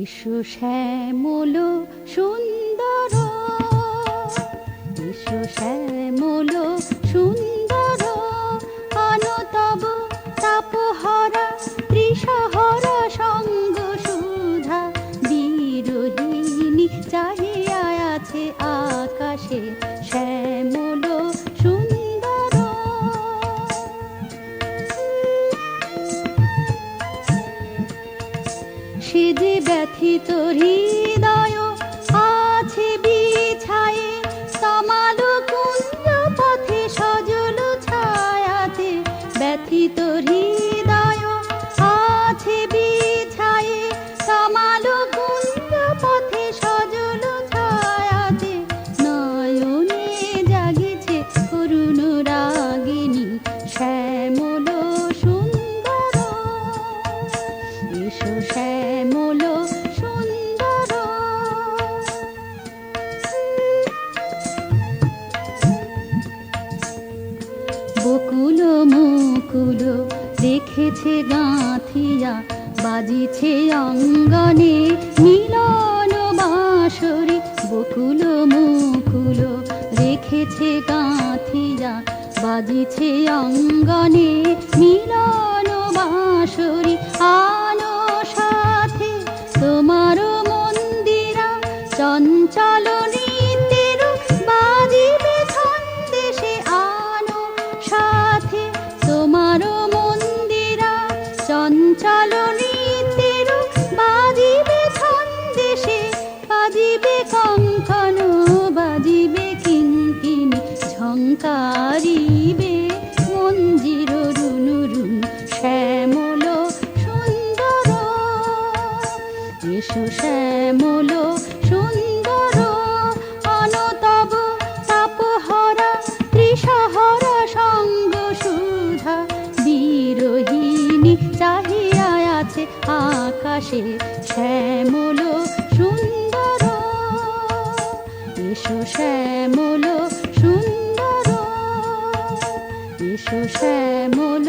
এসো শ্যামল সুন্দর, এসো শ্যামল সুন্দর, আনো তব তাপহরা ত্রিশহরা সঙ্গ সুধা। বিরোহিণী চাহিয়া আছে আকাশে শ্যামল সুন্দর। সে যে ব্যথিত হৃদয় আছে বিছায়ে, তমাল কুঞ্জ পথে সজল ছায়াতে। ব্যথিত হৃদয় আছে বিছায়ে, তমাল কুঞ্জ পথে সজল ছায়াতে। নয়নে জাগিছে করুণ রাগিনী শ্যামল সুন্দর। এসো শ্যামল সুন্দর। বকুল মুকুল দেখেছে গাঁথিয়া, বাজিছে অঙ্গনে মিলন বাঁশরি। বকুল মুকুল রেখেছে গাঁথিয়া, বাজিছে অঙ্গনে মিলন বাঁশরি। আনো সাথে তোমার মন্দিরা, চঞ্চল নৃত্যের বাজিবে ছন্দেশে। আনো সাথে তোমার মন্দিরা, চঞ্চল নৃত্যের বাজিবে ছন্দেশে। বাজিবে কঙ্কণ, বাজিবে কিঙ্কিণী, ঝঙ্কারিবে মঞ্জির রুনু রুনু শ্যামল সুন্দর। এসো শ্যামল সুন্দর, আনো তব তাপহরা ত্রিশহরা সঙ্গ সুধা। বিরোহিণী চাহিয়া আছে আকাশে শ্যামল সুন্দর। এসো শ্যামল সুন্দর, এসো শ্যামল